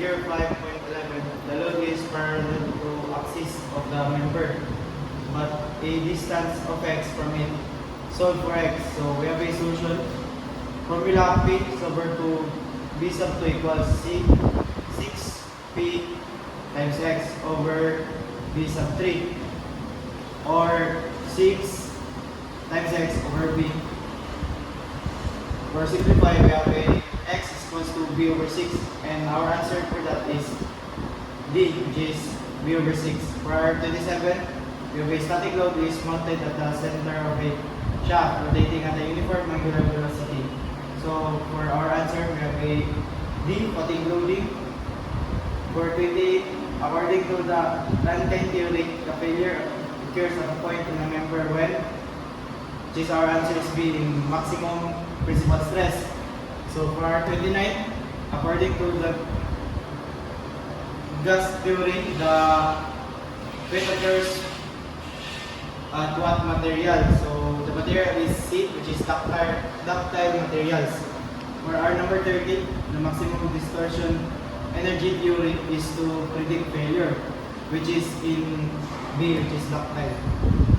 figure 5.11, the load is parallel to axis of the member, but a distance of x from it. Solve for x. So we have a solution. Formula P is over to B sub 2 equals 6P times x over B sub 3, or 6 times x over B. For simplify, we have a x is equals to B over 6, and our answer for that is D, which is B over 6. For our 27, we have a static load is mounted at the center of a shaft rotating at a uniform angular velocity. So for our answer, we have a D, fatigue loading. For 28, according to the Rankine theory, the failure occurs at a point in a member when, which is our answer is B, in maximum principal stress. So for our 29, according to the gas theory, the weight occurs at what material? So the material is seed, which is ductile materials. For our number 30, the maximum distortion energy theory is to predict failure, which is in B, which is ductile.